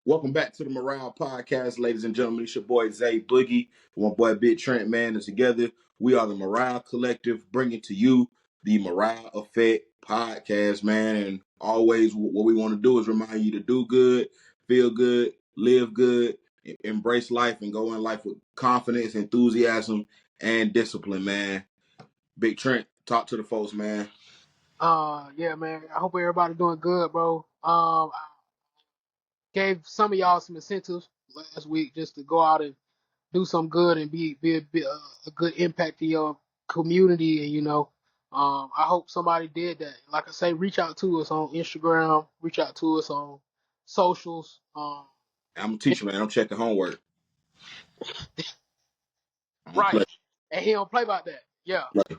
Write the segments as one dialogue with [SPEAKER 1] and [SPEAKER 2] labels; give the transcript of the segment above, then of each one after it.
[SPEAKER 1] Welcome back to the Morale Podcast, ladies and gentlemen. It's your boy Zay Boogie, my boy Big Trent, man. And together we are the Morale Collective, bringing to you the Morale Effect Podcast, man. And always what we want to do is remind you to do good, feel good, live good, embrace life, and go in life with confidence, enthusiasm, and discipline, man. Big Trent, talk to the folks, man.
[SPEAKER 2] Yeah, man. I hope everybody doing good, bro. I gave some of y'all some incentives last week just to go out and do some good and be a good impact to your community, and I hope somebody did that. Like I say, reach out to us on Instagram, reach out to us on socials.
[SPEAKER 1] I'm a teacher, man. I'm checking homework. I don't
[SPEAKER 2] Right,
[SPEAKER 1] play.
[SPEAKER 2] and he don't play about that. Yeah,
[SPEAKER 1] Play.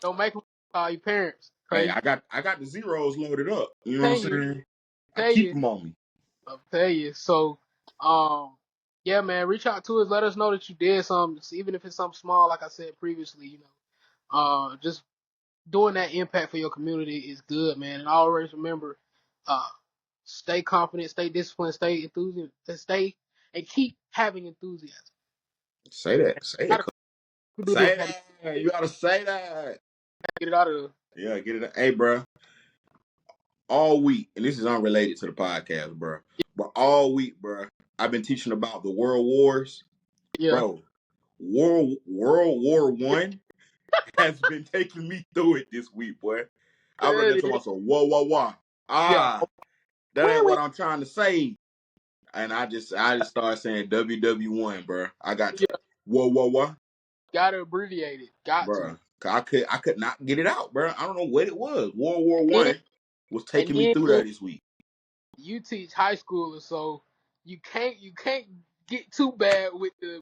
[SPEAKER 2] don't make them call your parents
[SPEAKER 1] Hey,
[SPEAKER 2] crazy.
[SPEAKER 1] I got the zeros loaded up. You know
[SPEAKER 2] Tell
[SPEAKER 1] what I'm
[SPEAKER 2] you,
[SPEAKER 1] saying? I
[SPEAKER 2] tell
[SPEAKER 1] keep
[SPEAKER 2] you.
[SPEAKER 1] them on me.
[SPEAKER 2] I'll tell you. So, yeah, man, reach out to us. Let us know that you did something, even if it's something small. Like I said previously, just doing that impact for your community is good, man. And always remember, uh, stay confident, stay disciplined, stay enthusiastic, stay and keep having enthusiasm.
[SPEAKER 1] Say that. Say it.
[SPEAKER 2] Gotta do this
[SPEAKER 1] Say
[SPEAKER 2] before we
[SPEAKER 1] that. You gotta say that.
[SPEAKER 2] get it out of.
[SPEAKER 1] Yeah, get it. Hey, bro. All week, and this is unrelated to the podcast, bro. But all week, bro, I've been teaching about the world wars,
[SPEAKER 2] Yeah,
[SPEAKER 1] bro. World War One has been taking me through it this week, boy. I read that to myself. Whoa, whoa, whoa.
[SPEAKER 2] yeah.
[SPEAKER 1] Ah, that ain't what I'm trying to say. And I just started saying WW1, bro. I got
[SPEAKER 2] Yeah,
[SPEAKER 1] whoa, whoa, whoa,
[SPEAKER 2] gotta abbreviate it. Got to.
[SPEAKER 1] bro. I could not get it out, bro. I don't know what it was. World War
[SPEAKER 2] And
[SPEAKER 1] One was
[SPEAKER 2] and
[SPEAKER 1] taking me
[SPEAKER 2] then
[SPEAKER 1] through that this week.
[SPEAKER 2] you teach high schoolers, so you can't get too bad with the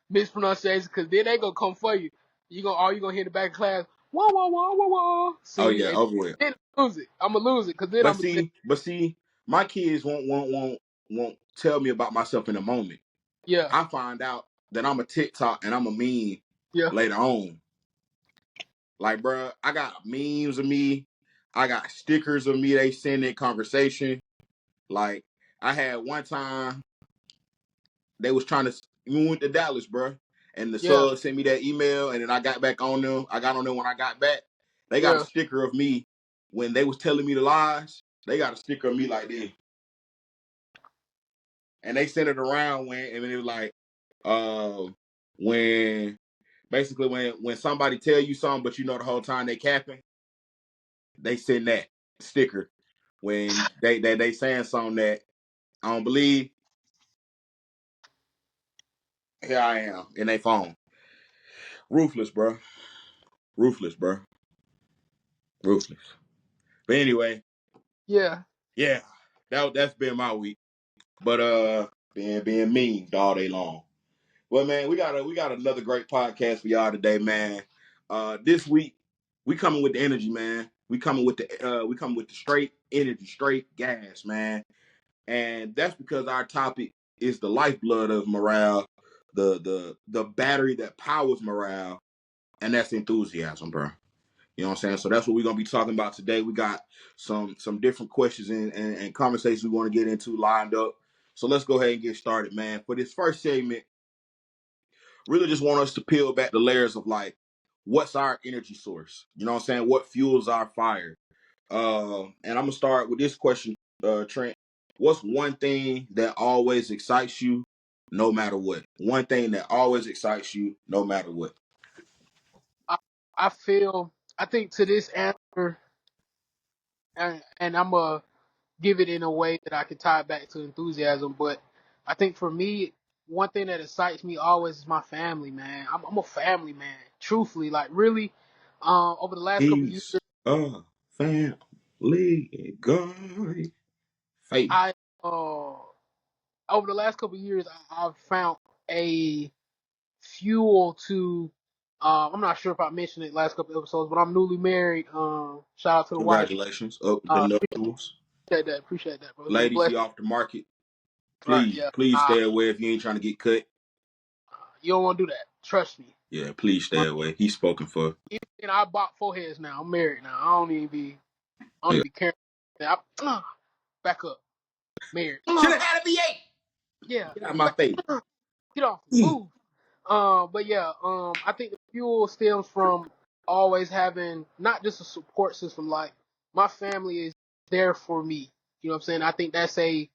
[SPEAKER 2] mispronunciation, because then they gonna come for you. You gonna hear in the back of class, whoa whoa whoa whoa whoa.
[SPEAKER 1] Oh
[SPEAKER 2] See,
[SPEAKER 1] yeah,
[SPEAKER 2] and
[SPEAKER 1] over with.
[SPEAKER 2] then I'm gonna lose it, because then I'm gonna say,
[SPEAKER 1] But see, my kids won't tell me about myself in a moment.
[SPEAKER 2] yeah,
[SPEAKER 1] I find out that I'm a TikTok and I'm a meme
[SPEAKER 2] yeah,
[SPEAKER 1] later on. Like, bro, I got memes of me. I got stickers of me. They send in conversation. Like, I had one time they was trying to we went to Dallas, bro, and the
[SPEAKER 2] yeah,
[SPEAKER 1] sub sent me that email, and then I got back on them. I got on them when I got back. They got a
[SPEAKER 2] yeah.
[SPEAKER 1] sticker of me when they was telling me the lies. They got a sticker of me like this, and they sent it around and it was like, uh, when basically when somebody tell you something, but you know the whole time they capping, they send that sticker when they saying something that I don't believe. Here I am in their phone. Ruthless, bro. Ruthless, bro. Ruthless. But anyway,
[SPEAKER 2] Yeah.
[SPEAKER 1] yeah, that's been my week. But being mean all day long. Well, man, we got another great podcast for y'all today, man. This week we coming with the energy, man. We coming with the straight energy, straight gas, man. And that's because our topic is the lifeblood of morale, the battery that powers morale, and that's enthusiasm, bro. You know what I'm saying? So that's what we're gonna be talking about today. We got some different questions and conversations we want to get into lined up. So let's go ahead and get started, man. For this first segment, really just want us to peel back the layers of like, what's our energy source? You know what I'm saying? What fuels our fire? And I'm gonna start with this question, Trent. What's one thing that always excites you, no matter what? One thing that always excites you, no matter what.
[SPEAKER 2] I, I feel, I think to this answer, and I'm gonna give it in a way that I can tie it back to enthusiasm. But I think for me, one thing that excites me always is my family, man. I'm a family man, truthfully. Like really, over the last couple of years,
[SPEAKER 1] He's a family guy. Faith.
[SPEAKER 2] I over the last couple of years, I've found a fuel to. I'm not sure if I mentioned it last couple of episodes, but I'm newly married. Shout out to the wife.
[SPEAKER 1] Congratulations. Up the
[SPEAKER 2] Uh,
[SPEAKER 1] nuptials.
[SPEAKER 2] appreciate that, bro. It's been a
[SPEAKER 1] Ladies,
[SPEAKER 2] blessing.
[SPEAKER 1] you off the market.
[SPEAKER 2] Right,
[SPEAKER 1] Please,
[SPEAKER 2] yeah.
[SPEAKER 1] please stay away if you ain't trying to get cut.
[SPEAKER 2] You don't want to do that. Trust me.
[SPEAKER 1] Yeah, please stay away. He's spoken for.
[SPEAKER 2] I bought foreheads now. I'm married now. I don't even be. I want to be careful. Back up, married.
[SPEAKER 1] Should have had a V8.
[SPEAKER 2] Yeah,
[SPEAKER 1] Get out of my face.
[SPEAKER 2] get off, move. But yeah, I think the fuel stems from always having not just a support system. Like my family is there for me. You know what I'm saying? I think that's a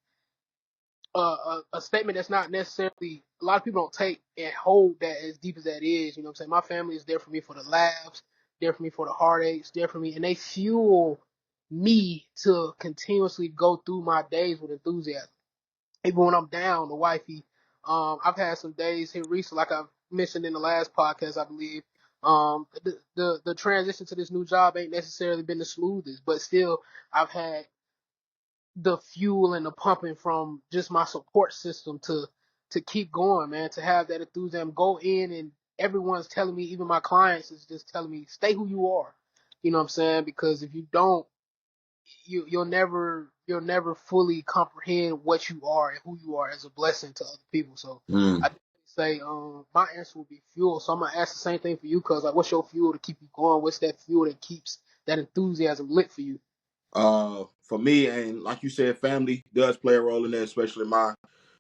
[SPEAKER 2] statement that's not necessarily a lot of people don't take and hold that as deep as that is. You know what I'm saying? My family is there for me for the laughs, there for me for the heartaches, there for me, and they fuel me to continuously go through my days with enthusiasm. Even when I'm down, the wifey, I've had some days here recently, like I've mentioned in the last podcast, I believe. The transition to this new job ain't necessarily been the smoothest, but still, I've had the fuel and the pumping from just my support system to keep going, man. To have that enthusiasm, go in and everyone's telling me, even my clients is just telling me, stay who you are. You know what I'm saying? Because if you don't, you'll never fully comprehend what you are and who you are as a blessing to other people. So
[SPEAKER 1] Mm.
[SPEAKER 2] I say my answer would be fuel. So I'm gonna ask the same thing for you, cuz like what's your fuel to keep you going? What's that fuel that keeps that enthusiasm lit for you?
[SPEAKER 1] For me, and like you said, family does play a role in that, especially my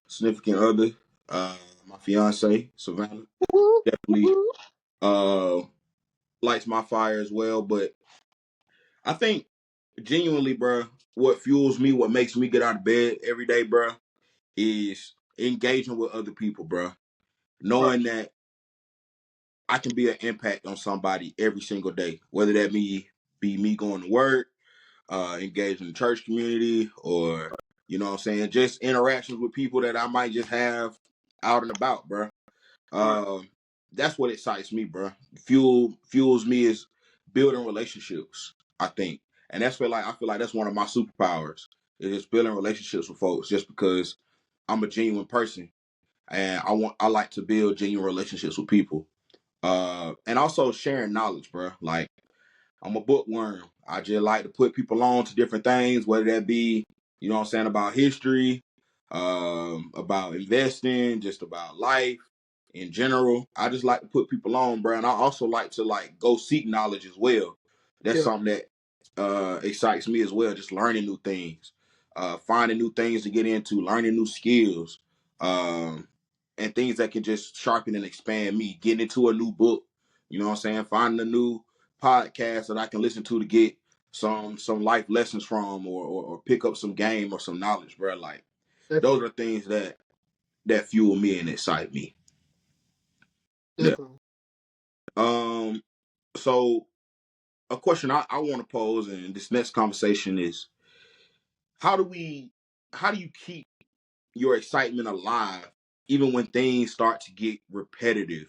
[SPEAKER 1] significant other, uh, my fiance Savannah, definitely uh lights my fire as well. But I think genuinely, bro, what fuels me, what makes me get out of bed every day, bro, is engaging with other people, bro.
[SPEAKER 2] Right.
[SPEAKER 1] Knowing that I can be an impact on somebody every single day, whether that be me going to work, engaged in the church community, or you know what I'm saying, just interactions with people that I might just have out and about, bro.
[SPEAKER 2] Right.
[SPEAKER 1] Um, that's what excites me, bro. Fuels me is building relationships, I think, and I feel like that's one of my superpowers is just building relationships with folks, just because I'm a genuine person and I like to build genuine relationships with people, and also sharing knowledge, bro. Like I'm a bookworm. I just like to put people on to different things, whether that be, you know what I'm saying, about history, about investing, just about life in general. I just like to put people on, bro. And I also like to like go seek knowledge as well. That's
[SPEAKER 2] Yeah.
[SPEAKER 1] something that excites me as well, just learning new things, finding new things to get into, learning new skills, and things that can just sharpen and expand me, getting into a new book, you know what I'm saying, finding a new podcast that I can listen to get some life lessons from, or pick up some game or some knowledge, bro. Like those
[SPEAKER 2] Definitely.
[SPEAKER 1] are things that fuel me and excite me. Yeah.
[SPEAKER 2] Definitely.
[SPEAKER 1] Um. So a question I want to pose in this next conversation is how do we how do you keep your excitement alive even when things start to get repetitive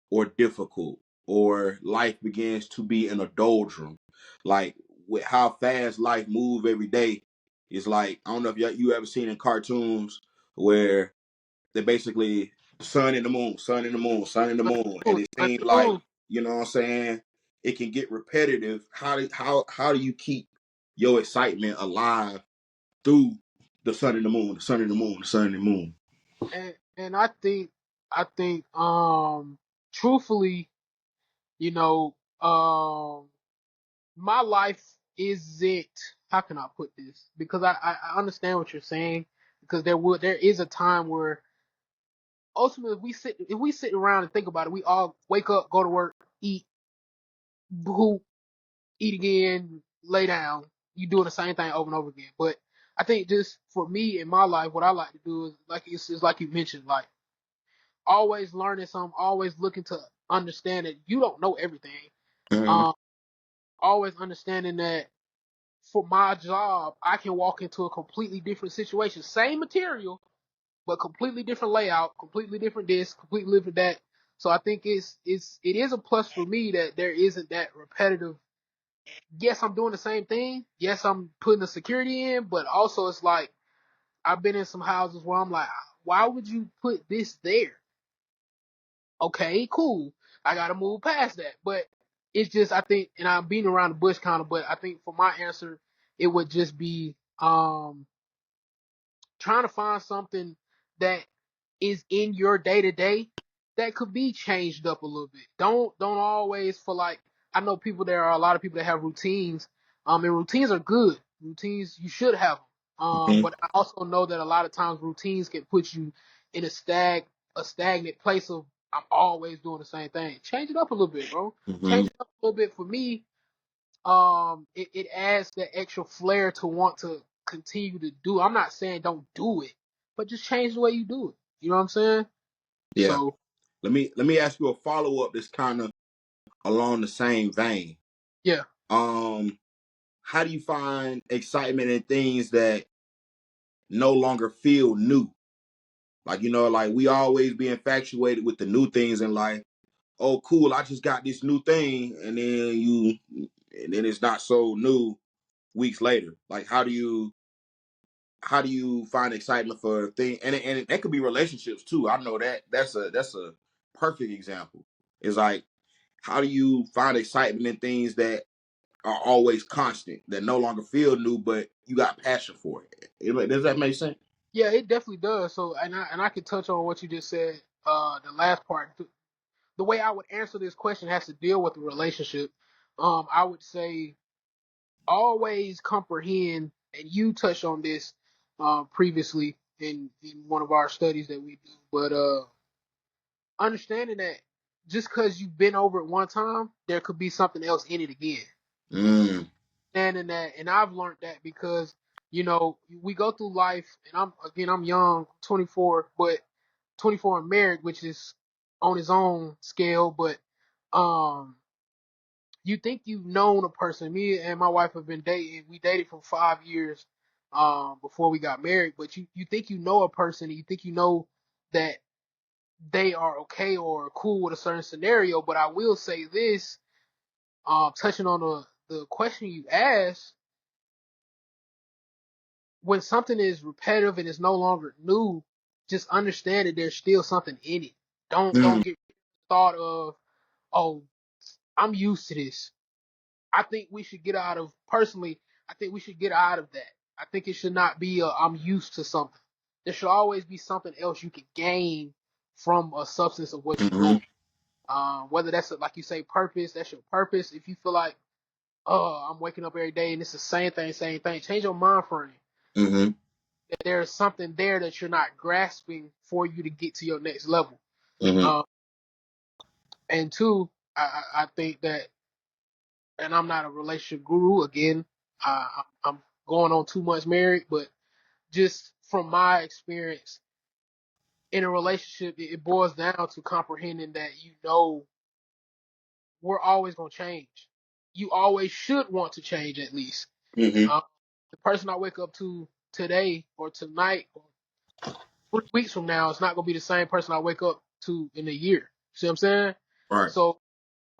[SPEAKER 1] or difficult, or life begins to be in a doldrum? Like with how fast life move every day, it's like I don't know if you ever seen in cartoons where they basically sun and the moon, sun and the moon, sun and the moon, and it seems like,
[SPEAKER 2] Boom.
[SPEAKER 1] you know what I'm saying, it can get repetitive. How do you keep your excitement alive through the sun and the moon, the sun and the moon, the sun and the moon?
[SPEAKER 2] And I think truthfully, you know, my life isn't, how can I put this? Because I understand what you're saying, because there is a time where ultimately if we sit around and think about it, we all wake up, go to work, eat, hoop, eat again, lay down. You doing the same thing over and over again. But I think just for me in my life, what I like to do is like it's like you mentioned, like always learning something, always looking to understand that you don't know everything.
[SPEAKER 1] Mm-hmm.
[SPEAKER 2] Um, always understanding that for my job, I can walk into a completely different situation, same material, but completely different layout, completely different this, completely different that. So I think it is a plus for me that there isn't that repetitive. Yes, I'm doing the same thing. Yes, I'm putting the security in, but also it's like I've been in some houses where I'm like, why would you put this there? Okay, cool. I gotta move past that. But it's just I think, and I'm beating around the bush kind of, but I think for my answer, it would just be trying to find something that is in your day to day that could be changed up a little bit. Don't always for like I know people there are a lot of people that have routines. And routines are good. Routines, you should have them.
[SPEAKER 1] Mm-hmm.
[SPEAKER 2] But I also know that a lot of times routines can put you in a stagnant place of I'm always doing the same thing. Change it up a little bit, bro.
[SPEAKER 1] Mm-hmm.
[SPEAKER 2] Change it up a little bit for me. It adds that extra flair to want to continue to do. I'm not saying don't do it, but just change the way you do it. You know what I'm saying?
[SPEAKER 1] Yeah.
[SPEAKER 2] So
[SPEAKER 1] Let me ask you a follow up that's kind of along the same vein.
[SPEAKER 2] yeah,
[SPEAKER 1] Um, how do you find excitement in things that no longer feel new? Like, like we always be infatuated with the new things in life. Oh, cool, I just got this new thing, and then it's not so new weeks later. Like, how do you find excitement for a thing? And that could be relationships too. I know that's a perfect example. It's like, how do you find excitement in things that are always constant, that no longer feel new, but you got passion for it? Does that make sense?
[SPEAKER 2] yeah, it definitely does. So and I can touch on what you just said. The last part. The way I would answer this question has to deal with the relationship. I would say always comprehend, and you touched on this previously in one of our studies that we do, but understanding that just because you've been over it one time, there could be something else in it again.
[SPEAKER 1] Mm,
[SPEAKER 2] And that, and I've learned that because we go through life, and I'm young, 24, but 24 and married, which is on its own scale, but um you think you've known a person. Me and my wife have been dating. We dated for 5 years before we got married. But you think you know a person, and you think you know that they are okay or cool with a certain scenario. But I will say this, touching on the question you asked, when something is repetitive and is no longer new, just understand that there's still something in it. Don't
[SPEAKER 1] mm,
[SPEAKER 2] get thought of, oh, I'm used to this. I think we should get out of personally. I think we should get out of that. I think it should not be I'm used to something. There should always be something else you can gain from a substance of what you're
[SPEAKER 1] mm-hmm,
[SPEAKER 2] doing. Whether that's like you say purpose, that's your purpose. If you feel like, oh, I'm waking up every day and it's the same thing, change your mind frame.
[SPEAKER 1] mm-hmm,
[SPEAKER 2] That there's something there that you're not grasping for you to get to your next level.
[SPEAKER 1] mm-hmm.
[SPEAKER 2] Um, and two, I think that, and I'm not a relationship guru. Again, I'm going on too much married, but just from my experience in a relationship, it boils down to comprehending that we're always gonna change. You always should want to change at least.
[SPEAKER 1] Mm-hmm.
[SPEAKER 2] Um, the person I wake up to today or tonight or 3 weeks from now is not gonna be the same person I wake up to in a year. See what I'm saying?
[SPEAKER 1] Right.
[SPEAKER 2] So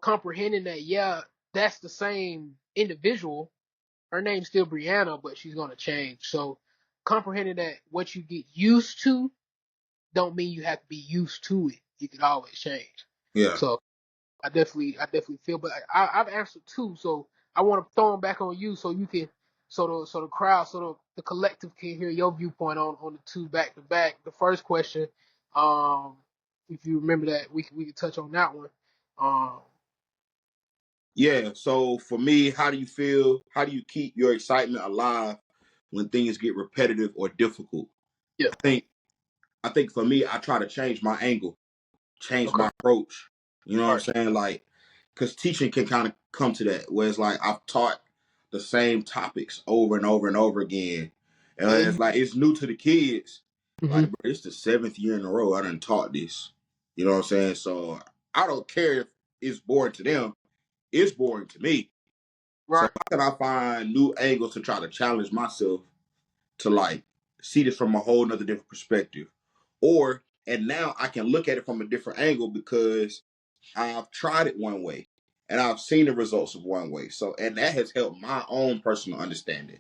[SPEAKER 2] comprehending that, yeah, that's the same individual. Her name's still Brianna, but she's gonna change. So comprehending that what you get used to don't mean you have to be used to it. You can always change.
[SPEAKER 1] Yeah.
[SPEAKER 2] So I definitely feel, but I've answered two, so I want to throw them back on you so you can, so the crowd, the collective can hear your viewpoint on the two back to back. The first question, um, if you remember that, we can touch on that one. Um,
[SPEAKER 1] Yeah. So for me, how do you feel? How do you keep your excitement alive when things get repetitive or difficult?
[SPEAKER 2] yeah,
[SPEAKER 1] I think I think for me, I try to change my angle, change
[SPEAKER 2] okay,
[SPEAKER 1] my approach. You know
[SPEAKER 2] all
[SPEAKER 1] what
[SPEAKER 2] right,
[SPEAKER 1] I'm saying? Like, because teaching can kind of come to that, where it's like I've taught the same topics over and over and over again, and
[SPEAKER 2] mm-hmm,
[SPEAKER 1] it's like it's new to the kids. Like,
[SPEAKER 2] mm-hmm,
[SPEAKER 1] bro, it's the seventh year in a row I done taught this. You know what I'm saying? So I don't care if it's boring to them. It's boring to me. So
[SPEAKER 2] right,
[SPEAKER 1] how can I find new angles to try to challenge myself to like see this from a whole nother different perspective? And now I can look at it from a different angle because I've tried it one way and I've seen the results of one way. So, and that has helped my own personal understanding.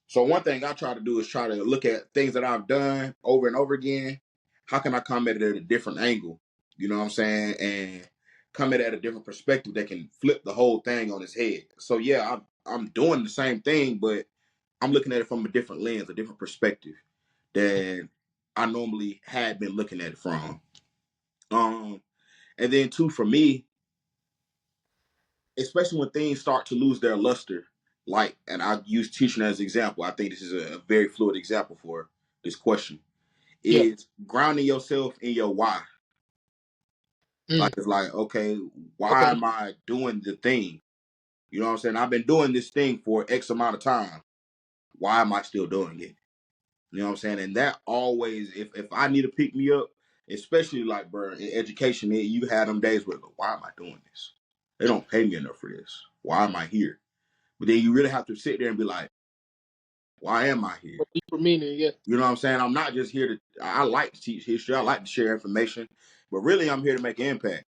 [SPEAKER 1] So one thing I try to do is try to look at things that I've done over and over again. How can I come at it at a different angle? You know what I'm saying? And come at it at a different perspective that can flip the whole thing on its head. So yeah, I'm doing the same thing, but I'm looking at it from a different lens, a different perspective than I normally had been looking at it from. Um, and then too, for me, especially when things start to lose their luster, like, and I use teaching as an example. I think this is a very fluid example for this question.
[SPEAKER 2] Yeah.
[SPEAKER 1] Is grounding yourself in your why. Like,
[SPEAKER 2] Mm.
[SPEAKER 1] it's like, okay, why
[SPEAKER 2] Okay.
[SPEAKER 1] am I doing the thing? You know what I'm saying? I've been doing this thing for X amount of time. Why am I still doing it? You know what I'm saying? And that always, if I need to pick me up, especially like, bro, in education, you had them days where, why am I doing this? They don't pay me enough for this. Why am I here? But then you really have to sit there and be like, why am I here?
[SPEAKER 2] For deeper meaning, yeah.
[SPEAKER 1] You know what I'm saying? I'm not just here to, I like to teach history. I like to share information, but really I'm here to make an impact.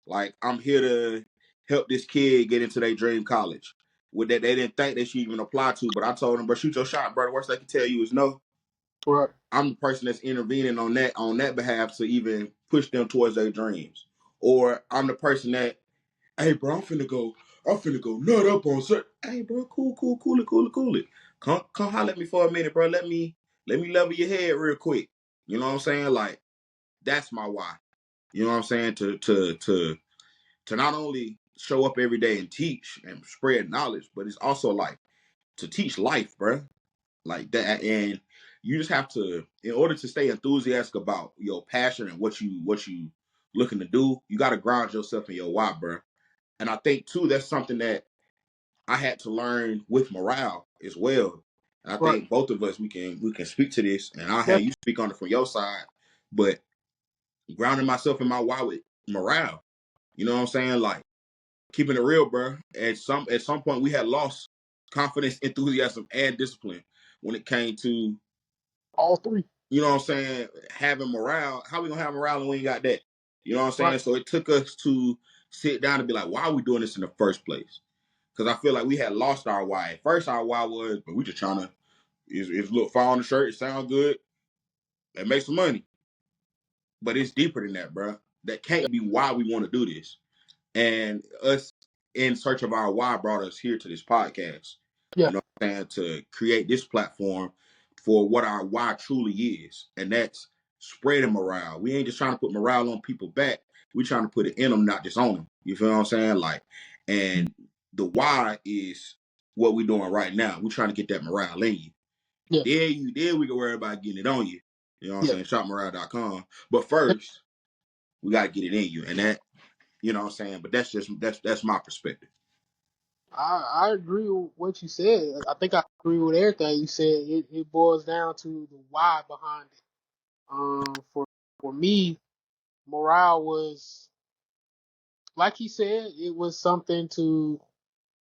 [SPEAKER 1] Like, I'm here to help this kid get into their dream college. With that, they didn't think they should even apply to, but I told them, bro, shoot your shot, bro. The worst they can tell you is no.
[SPEAKER 2] Right.
[SPEAKER 1] I'm the person that's intervening on that behalf to even push them towards their dreams. Or I'm the person that, hey, bro, I'm finna go nut up on certain. Hey, bro, cool it. Come holler at me for a minute, bro. Let me level your head real quick. You know what I'm saying? Like, that's my why. You know what I'm saying? To not only show up every day and teach and spread knowledge, but it's also like to teach life, bro. Like that, and you just have to, in order to stay enthusiastic about your passion and what you looking to do, you got to ground yourself in your why, bro. And I think too, that's something that I had to learn with morale as well. And I
[SPEAKER 2] Right.
[SPEAKER 1] think both of us we can speak to this, and I'll have
[SPEAKER 2] Def-
[SPEAKER 1] you speak on it from your side. But grounding myself in my why with morale, you know what I'm saying? Like, keeping it real, bro. At some point, we had lost confidence, enthusiasm, and discipline when it came to,
[SPEAKER 2] all three.
[SPEAKER 1] you know what I'm saying, having morale. How we gonna have morale when we ain't got that? You know what I'm
[SPEAKER 2] Right.
[SPEAKER 1] saying? So it took us to sit down and be like, why are we doing this in the first place? Because I feel like we had lost our why. At first, our why was, but we just trying to is look fire on the shirt, it sound good, and make some money. But it's deeper than that, bro. That
[SPEAKER 2] Yeah.
[SPEAKER 1] can't be why we want to do this. And us in search of our why brought us here to this podcast.
[SPEAKER 2] Yeah.
[SPEAKER 1] You know what I'm saying? To create this platform for what our why truly is. And that's spreading morale. We ain't just trying to put morale on people back. We trying to put it in them, not just on them. You feel what I'm saying? Like, and the why is what we're doing right now. We're trying to get that morale in you.
[SPEAKER 2] Yeah.
[SPEAKER 1] Then we can worry about getting it on you. You know what I'm
[SPEAKER 2] Yeah.
[SPEAKER 1] saying? Shopmorale.com. But first, we gotta get it in you. And that, you know what I'm saying? But that's my perspective.
[SPEAKER 2] I agree with what you said. I think I agree with everything you said. It boils down to the why behind it. For me, morale was, like he said, it was something to,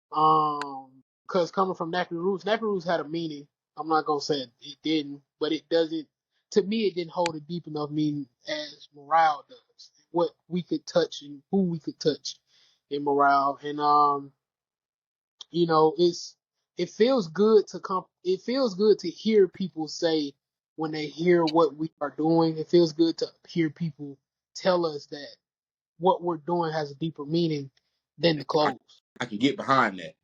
[SPEAKER 2] because coming from Nappy Roots had a meaning. I'm not gonna say it didn't, but it doesn't. To me, it didn't hold a deep enough meaning as morale does. What we could touch and who we could touch in morale, and it feels good to come. It feels good to hear people say when they hear what we are doing. It feels good to hear people tell us that what we're doing has a deeper meaning than the
[SPEAKER 1] I,
[SPEAKER 2] clothes.
[SPEAKER 1] I can get behind that.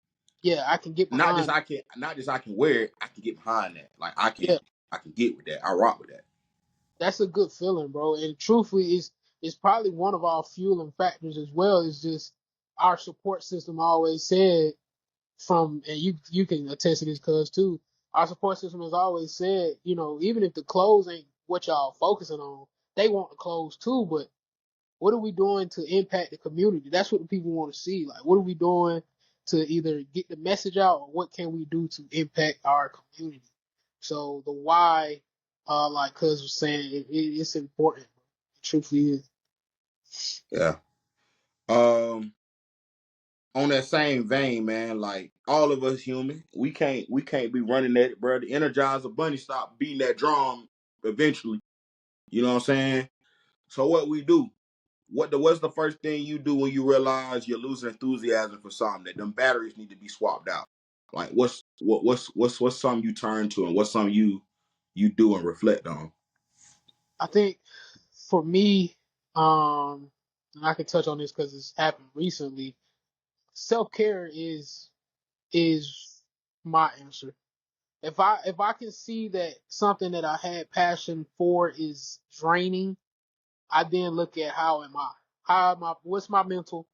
[SPEAKER 2] Yeah, I can get
[SPEAKER 1] Not just
[SPEAKER 2] behind.
[SPEAKER 1] I can wear it. I can get behind that. Like,
[SPEAKER 2] Yeah,
[SPEAKER 1] I can get with that. I rock with that.
[SPEAKER 2] that's a good feeling, bro. And truthfully, it's probably one of our fueling factors as well. Is just our support system. I always said from, and you can attest to this, cuz too. Our support system has always said, even if the clothes ain't what y'all focusing on, they want the clothes too. But what are we doing to impact the community? That's what the people want to see. Like, what are we doing to either get the message out, or what can we do to impact our community? So the why, like Cuz was saying, it's important. It truthfully is.
[SPEAKER 1] Yeah. On that same vein, man, like, all of us human, we can't be running that, bro. The Energizer Bunny stop beating that drum eventually. You know what I'm saying? So what we do? What's the first thing you do when you realize you're losing enthusiasm for something, that them batteries need to be swapped out? Like, what's something you turn to, and what's something you do and reflect on?
[SPEAKER 2] I think for me, and I can touch on this because it's happened recently. Self care is my answer. If I can see that something that I had passion for is draining, I then look at how am I? How am I? What's my mental?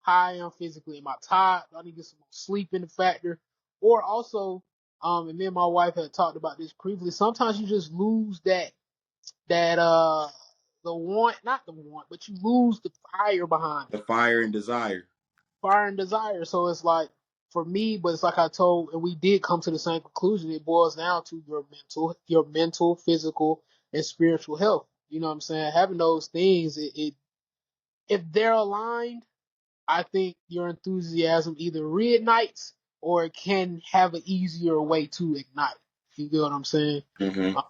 [SPEAKER 2] How I am physically? Am I tired? Do I need to get some more sleep in the factor? Or also, and me and my wife had talked about this previously. Sometimes you just lose that the want, not the want, but you lose the fire behind
[SPEAKER 1] The
[SPEAKER 2] it,
[SPEAKER 1] fire and desire.
[SPEAKER 2] fire and desire. So it's like for me, but it's like I told, and we did come to the same conclusion. It boils down to your mental, physical, and spiritual health. You know what I'm saying? Having those things, it if they're aligned, I think your enthusiasm either reignites or it can have an easier way to ignite. You get what I'm saying?
[SPEAKER 1] Hmm.
[SPEAKER 2] Uh,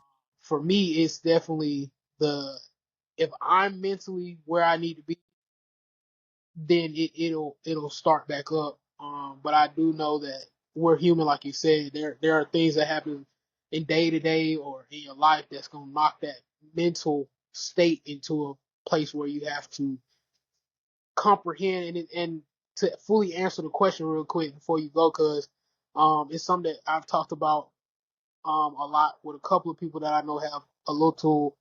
[SPEAKER 2] for me, it's definitely the if I'm mentally where I need to be, then it'll start back up. But I do know that we're human, like you said. There are things that happen in day to day or in your life that's gonna knock that mental state into a place where you have to comprehend and to fully answer the question real quick before you go, because it's something that I've talked about a lot with a couple of people that I know have a little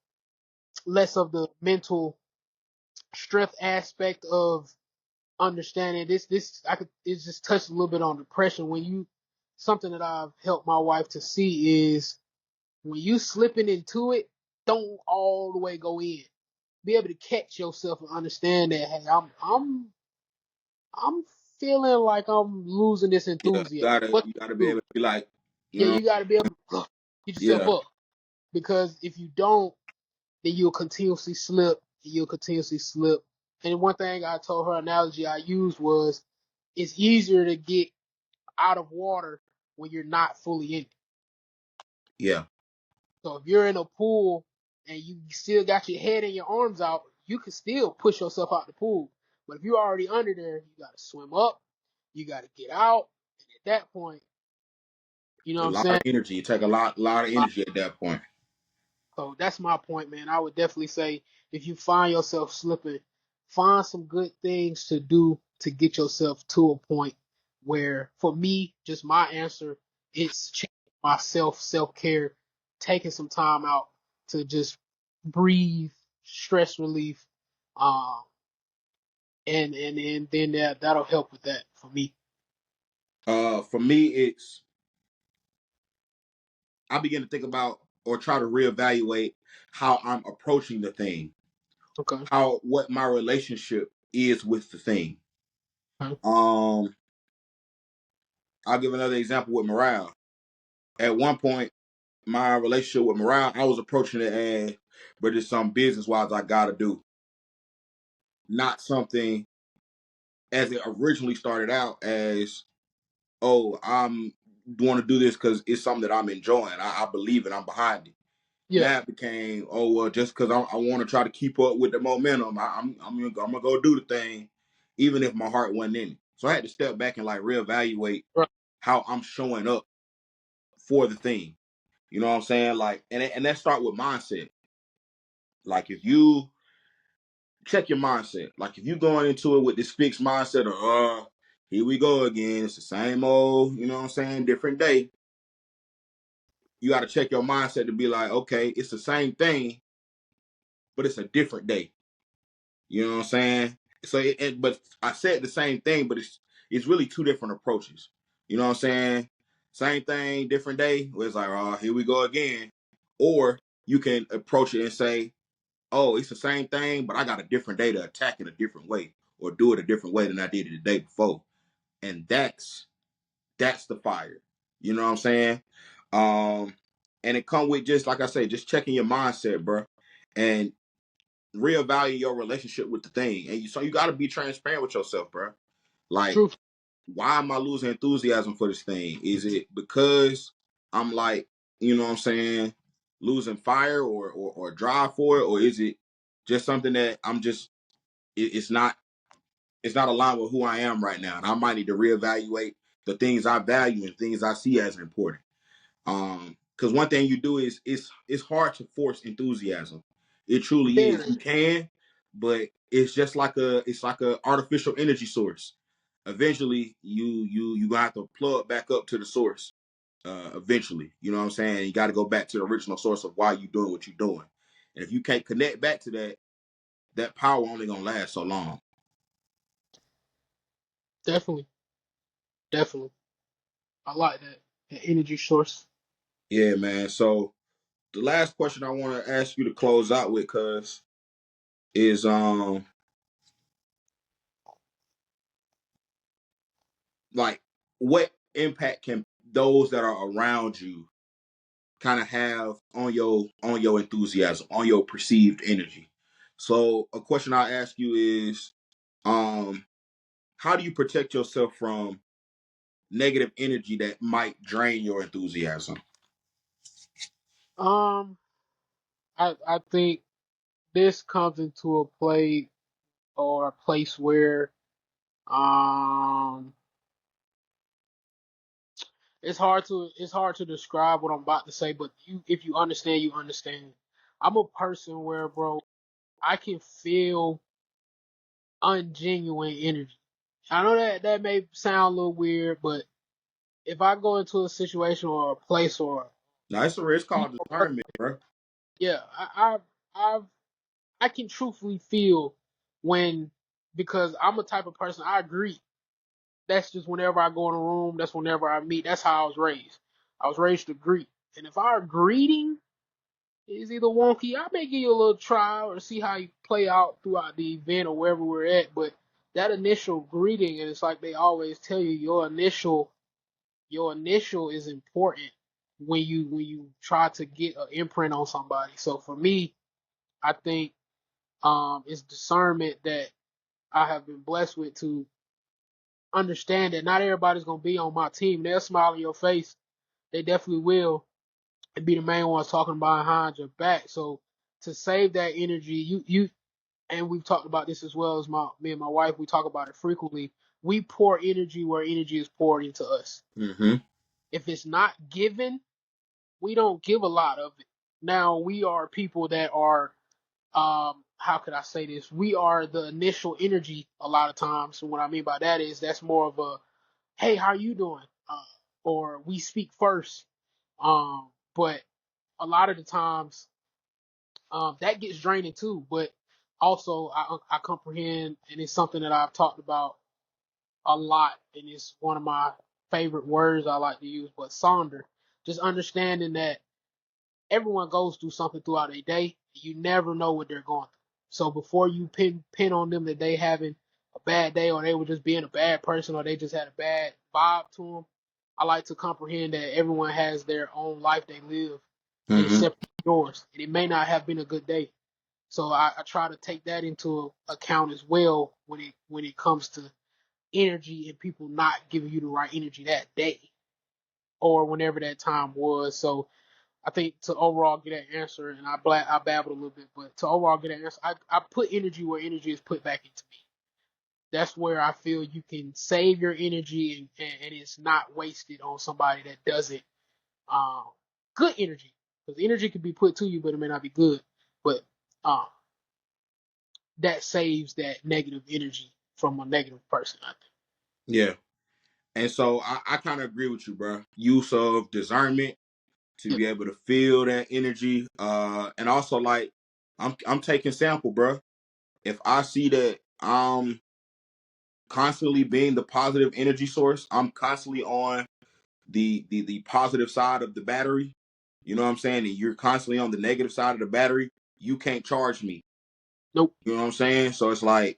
[SPEAKER 2] less of the mental strength aspect of understanding this. I could it's just touched a little bit on depression. When you something that I've helped my wife to see is when you slipping into it, don't all the way go in. Be able to catch yourself and understand that hey, I'm feeling like I'm losing this
[SPEAKER 1] Yeah,
[SPEAKER 2] enthusiasm. What
[SPEAKER 1] you gotta
[SPEAKER 2] to
[SPEAKER 1] be able
[SPEAKER 2] do?
[SPEAKER 1] to be like, you
[SPEAKER 2] Yeah,
[SPEAKER 1] know,
[SPEAKER 2] you got to be able to get yourself
[SPEAKER 1] yeah,
[SPEAKER 2] up, because if you don't, then you'll continuously slip. And you'll continuously slip. And one thing I told her analogy I used was, it's easier to get out of water when you're not fully in it.
[SPEAKER 1] yeah,
[SPEAKER 2] So if you're in a pool and you still got your head and your arms out, you can still push yourself out the pool. But if you're already under there, you got to swim up, you got to get out. And at that point, you know
[SPEAKER 1] a
[SPEAKER 2] what I'm
[SPEAKER 1] lot of
[SPEAKER 2] saying?
[SPEAKER 1] energy. It take a lot of energy at that point.
[SPEAKER 2] So that's my point, man. I would definitely say if you find yourself slipping, find some good things to do to get yourself to a point where, for me, just my answer, it's changing myself, self care, taking some time out to just breathe, stress relief, um, and then that'll help with that for me.
[SPEAKER 1] For me, it's I begin to think about or try to reevaluate how I'm approaching the thing,
[SPEAKER 2] Okay.
[SPEAKER 1] how what my relationship is with the thing.
[SPEAKER 2] Okay.
[SPEAKER 1] Um, I'll give another example with morale. At one point, my relationship with morale, I was approaching it as, but it's some business wise I gotta do, not something as it originally started out as, oh, I'm want to do this because it's something that I'm enjoying. I believe it. I'm behind it.
[SPEAKER 2] Yeah.
[SPEAKER 1] Now it became, oh well, just because I want to try to keep up with the momentum, I'm gonna go do the thing, even if my heart wasn't in it. So I had to step back and like reevaluate
[SPEAKER 2] Right.
[SPEAKER 1] how I'm showing up for the thing. You know what I'm saying? Like, and that start with mindset. Like if you check your mindset, like if you going into it with this fixed mindset of, here we go again, it's the same old, you know what I'm saying, different day. You got to check your mindset to be like, okay, it's the same thing, but it's a different day. You know what I'm saying? So, but I said the same thing, but it's really two different approaches. You know what I'm saying? Same thing, different day. Where it's like, oh, here we go again. Or you can approach it and say, oh, it's the same thing, but I got a different day to attack it a different way, or do it a different way than I did it the day before. And that's the fire. You know what I'm saying? Um, and it come with just like I say, just checking your mindset, bro, and reevaluate your relationship with the thing. And so you got to be transparent with yourself, bro. Like,
[SPEAKER 2] Truth.
[SPEAKER 1] why am I losing enthusiasm for this thing? Is it because I'm like, you know what I'm saying, losing fire or drive for it, or is it just something that I'm just it's not aligned with who I am right now, and I might need to reevaluate the things I value and things I see as important. Because one thing you do is it's hard to force enthusiasm. It truly is.
[SPEAKER 2] Very.
[SPEAKER 1] You can, but it's like a artificial energy source. Eventually, you gonna have to plug back up to the source. Eventually, you know what I'm saying. You got to go back to the original source of why you're doing what you're doing. And if you can't connect back to that, that power only gonna last so long.
[SPEAKER 2] Definitely. Definitely. I like that energy source.
[SPEAKER 1] Yeah, man. So the last question I want to ask you to close out with, cuz, is like, what impact can those that are around you kind of have on your enthusiasm, on your perceived energy? So a question I ask you is, um, how do you protect yourself from negative energy that might drain your enthusiasm?
[SPEAKER 2] Um, I think this comes into a play or a place where um it's hard to describe what I'm about to say, but if you understand, you understand. I'm a person where, bro, I can feel ungenuine energy. I know that may sound a little weird, but if I go into a situation or a place or
[SPEAKER 1] Now it's called discernment, bro.
[SPEAKER 2] yeah, I've I can truthfully feel when because I'm a type of person I agree. That's just whenever I go in a room. That's whenever I meet. That's how I was raised. I was raised to greet, and if our greeting is either wonky, I may give you a little trial or see how you play out throughout the event or wherever we're at. But that initial greeting, and it's like they always tell you, your initial is important when you try to get an imprint on somebody. So for me, I think it's discernment that I have been blessed with to understand that not everybody's gonna be on my team. They'll smile in your face. They definitely will, and be the main ones talking behind your back. So to save that energy, you and we've talked about this as well as me and my wife. We talk about it frequently. We pour energy where energy is poured into us.
[SPEAKER 1] Mm-hmm.
[SPEAKER 2] If it's not given, we don't give a lot of it. Now we are people that are how could I say this? We are the initial energy a lot of times. And what I mean by that is that's more of a hey, how you doing? Or we speak first. But a lot of the times that gets draining too. But also I comprehend, and it's something that I've talked about a lot, and it's one of my favorite words I like to use. But sonder, just understanding that everyone goes through something throughout a day. You never know what they're going through. So before you pin on them that they having a bad day or they were just being a bad person or they just had a bad vibe to them, I like to comprehend that everyone has their own life they live that is
[SPEAKER 1] Mm-hmm.
[SPEAKER 2] separate from yours, and it may not have been a good day. So I try to take that into account as well when it comes to energy and people not giving you the right energy that day or whenever that time was. So I think to overall get that answer, and I babbled a little bit, but to overall get that answer, I put energy where energy is put back into me. That's where I feel you can save your energy and it's not wasted on somebody that doesn't um good energy, because energy can be put to you, but it may not be good. But um that saves that negative energy from a negative person, I think.
[SPEAKER 1] Yeah. And so I kind of agree with you, bro. Use of discernment to
[SPEAKER 2] Yeah,
[SPEAKER 1] be able to feel that energy. And also, like, I'm taking sample, bro. If I see that I'm constantly being the positive energy source, I'm constantly on the positive side of the battery. You know what I'm saying? And you're constantly on the negative side of the battery. You can't charge me.
[SPEAKER 2] nope,
[SPEAKER 1] You know what I'm saying? So it's like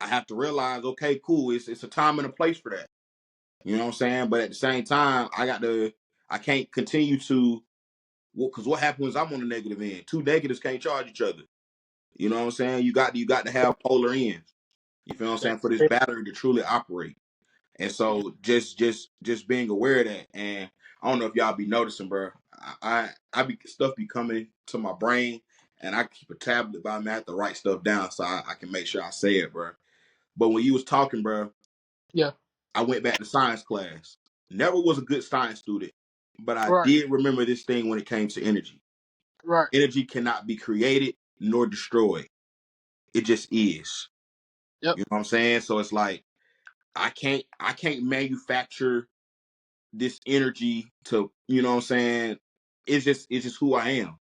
[SPEAKER 1] I have to realize, okay, cool. It's a time and a place for that. You know what I'm saying? But at the same time, I can't continue to, because what happens I'm on the negative end? Two negatives can't charge each other. You know what I'm saying? You got to have polar ends. You feel what I'm
[SPEAKER 2] that,
[SPEAKER 1] saying? For this battery to truly operate. And
[SPEAKER 2] yeah,
[SPEAKER 1] so just being aware of that. And I don't know if y'all be noticing, bro. I be stuff be coming to my brain, and I keep a tablet by me. I have to write stuff down so I can make sure I say it, bro. But when you was talking, bro,
[SPEAKER 2] yeah,
[SPEAKER 1] I went back to science class. Never was a good science student, but I
[SPEAKER 2] right,
[SPEAKER 1] did remember this thing when it came to energy.
[SPEAKER 2] right,
[SPEAKER 1] Energy cannot be created nor destroyed. It just is.
[SPEAKER 2] yep,
[SPEAKER 1] You know what I'm saying? So it's like I can't manufacture this energy to, you know what I'm saying? It's just who I am.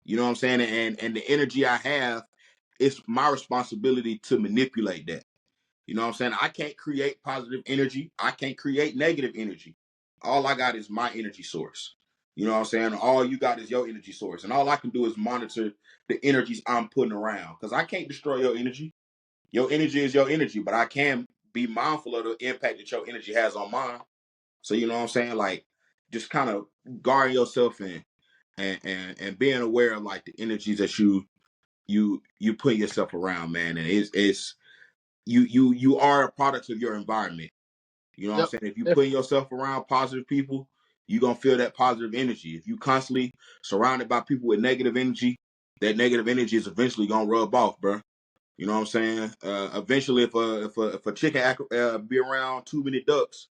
[SPEAKER 1] You know what I'm saying? And the energy I have, it's my responsibility to manipulate that. You know what I'm saying? I can't create positive energy. I can't create negative energy. all I got is my energy source. You know what I'm saying? All you got is your energy source. And all I can do is monitor the energies I'm putting around. Because I can't destroy your energy. Your energy is your energy, but I can be mindful of the impact that your energy has on mine. So you know what I'm saying? Like just kind of guarding yourself and being aware of like the energies that you put yourself around, man. And it's you are a product of your environment. You know what I'm
[SPEAKER 2] Yep.
[SPEAKER 1] saying? If you put
[SPEAKER 2] Definitely.
[SPEAKER 1] yourself around positive people, you're gonna feel that positive energy. If you constantly surrounded by people with negative energy, that negative energy is eventually gonna rub off, bro. You know what I'm saying? Eventually, if a chicken be around too many ducks,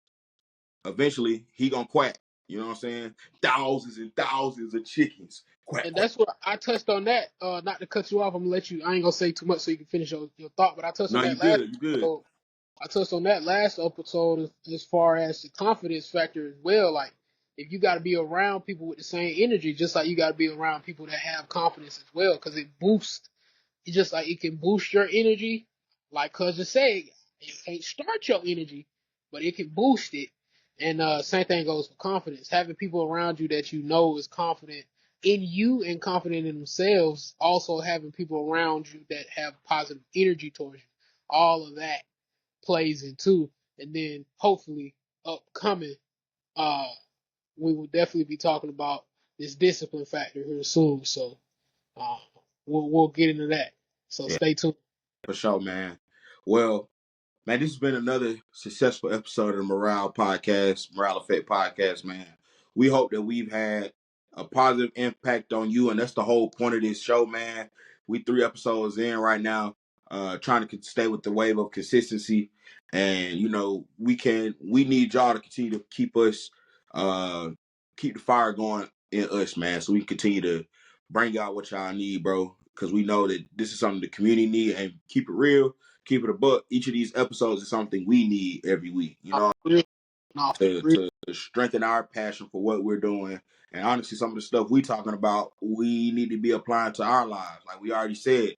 [SPEAKER 1] eventually he gonna quack. You know what I'm saying? Thousands and thousands of chickens quack
[SPEAKER 2] And
[SPEAKER 1] quack.
[SPEAKER 2] that's what I touched on that. Not to cut you off, I'm gonna let you. I ain't gonna say too much so you can finish your thought. But I touched on
[SPEAKER 1] No, you
[SPEAKER 2] that last
[SPEAKER 1] good, you good.
[SPEAKER 2] episode. I touched on that last episode as far as the confidence factor as well. Like if you got to be around people with the same energy, just like you got to be around people that have confidence as well, because it boosts. It's just like it can boost your energy. Like Cuz just said, it can't start your energy, but it can boost it. And same thing goes for confidence. Having people around you that you know is confident in you and confident in themselves. Also having people around you that have positive energy towards you. All of that plays into. And then hopefully upcoming, uh, we will definitely be talking about this discipline factor here soon. So uh, we'll get into that. So
[SPEAKER 1] Yeah,
[SPEAKER 2] stay tuned.
[SPEAKER 1] for sure, man. Well, man, this has been another successful episode of the Morale Effect Podcast, man. We hope that we've had a positive impact on you, and that's the whole point of this show, man. We 3 episodes in right now, trying to stay with the wave of consistency, and we need y'all to continue to uh, keep the fire going in us, man, so we can continue to bring y'all what y'all need, bro. Because we know that this is something the community need, and keep it real, keep it a buck. Each of these episodes is something we need every week,
[SPEAKER 2] For real. No, for real.
[SPEAKER 1] to strengthen our passion for what we're doing. And honestly, some of the stuff we talking about, we need to be applying to our lives. Like we already said,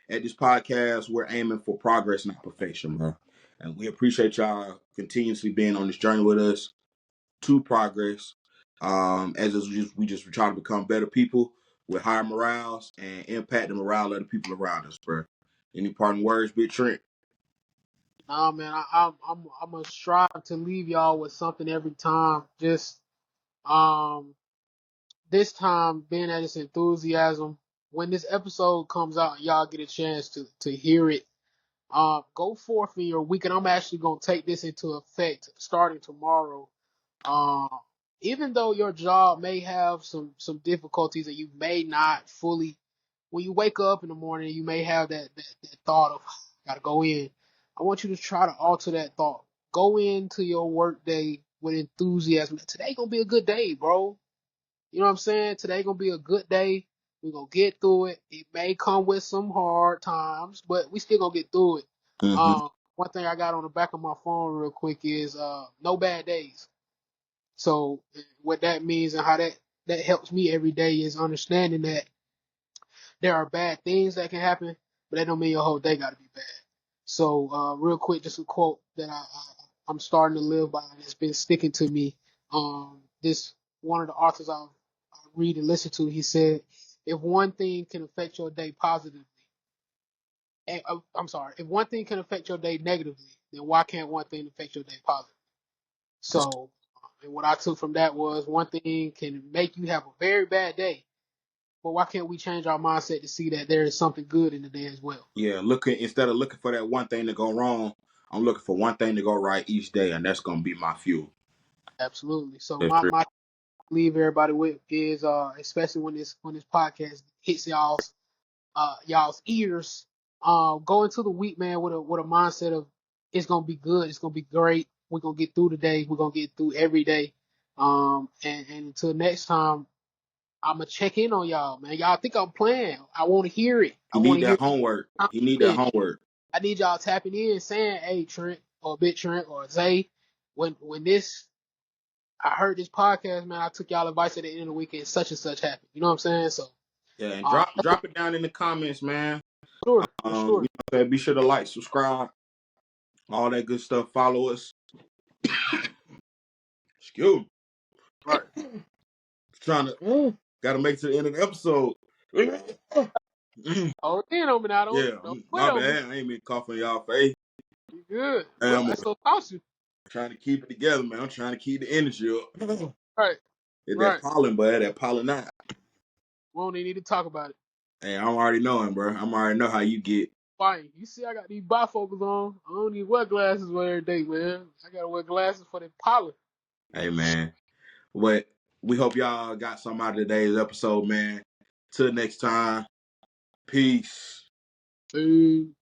[SPEAKER 1] at this podcast, we're aiming for progress, not perfection, bro. And we appreciate y'all continuously being on this journey with us to progress. We just try to become better people with higher morals and impact the morale of the people around us, bro. Any parting words, Big Trent?
[SPEAKER 2] Nah, man, I'm gonna strive to leave y'all with something every time. Just um, this time being at its enthusiasm. When this episode comes out, and y'all get a chance to hear it. Go forth in your week, and I'm actually gonna take this into effect starting tomorrow. Um, Even though your job may have some difficulties and you may not fully, when you wake up in the morning, you may have that thought of gotta go in. I want you to try to alter that thought. Go into your work day with enthusiasm. Today gonna be a good day, bro. You know what I'm saying? Today gonna be a good day. We're gonna get through it. It may come with some hard times, but we still gonna get through it.
[SPEAKER 1] Mm-hmm.
[SPEAKER 2] One thing I got on the back of my phone real quick is no bad days. So what that means and how that helps me every day is understanding that there are bad things that can happen, but that don't mean your whole day got to be bad. So real quick, just a quote that I'm starting to live by and it's been sticking to me. This one of the authors I read and listen to. He said, if one thing can affect your day positively, I'm sorry, if one thing can affect your day negatively, then why can't one thing affect your day positively? So, and what I took from that was one thing can make you have a very bad day, but why can't we change our mindset to see that there is something good in the day as well?
[SPEAKER 1] Yeah, instead of looking for that one thing to go wrong, I'm looking for one thing to go right each day, and that's gonna be my fuel.
[SPEAKER 2] Absolutely. So
[SPEAKER 1] That's true.
[SPEAKER 2] my leave everybody with is especially when this podcast hits y'all's ears, go into the week, man, with a mindset of it's gonna be good, it's gonna be great. We're gonna get through the day, we're gonna get through every day. And until next time, I'm gonna check in on y'all, man. Y'all think I'm playing? I want to hear it. I
[SPEAKER 1] You
[SPEAKER 2] want
[SPEAKER 1] need
[SPEAKER 2] to hear
[SPEAKER 1] that homework.
[SPEAKER 2] it.
[SPEAKER 1] You need that homework.
[SPEAKER 2] I need y'all tapping in, saying, "Hey, Trent or Big Trent or Zay, when this I heard this podcast, man, I took y'all advice at the end of the weekend. Such and such happened. You know what I'm saying? So,
[SPEAKER 1] Yeah, and drop it down in the comments, man.
[SPEAKER 2] for sure.
[SPEAKER 1] Be sure to like, subscribe, all that good stuff. Follow us. Excuse me.
[SPEAKER 2] Right.
[SPEAKER 1] Trying to, gotta make it to the end of the episode.
[SPEAKER 2] Hold in on me now.
[SPEAKER 1] Yeah,
[SPEAKER 2] Don't quit
[SPEAKER 1] my
[SPEAKER 2] on me.
[SPEAKER 1] bad. I ain't been coughing y'all face.
[SPEAKER 2] You good.
[SPEAKER 1] Hey,
[SPEAKER 2] Well,
[SPEAKER 1] I'm
[SPEAKER 2] that's what costs you.
[SPEAKER 1] trying to keep it together, man. I'm trying to keep the energy up.
[SPEAKER 2] Right.
[SPEAKER 1] It's that
[SPEAKER 2] Right.
[SPEAKER 1] pollen, but that pollen not.
[SPEAKER 2] We don't even need to talk about it.
[SPEAKER 1] Hey, I'm already knowing, bro. I'm already know how you get.
[SPEAKER 2] Fine. You see, I got these bifocals on. I don't need to wear glasses every day, man. I gotta wear glasses for the pollen.
[SPEAKER 1] Hey, man. But we hope y'all got something out of today's episode, man. Till next time. Peace.
[SPEAKER 2] Food.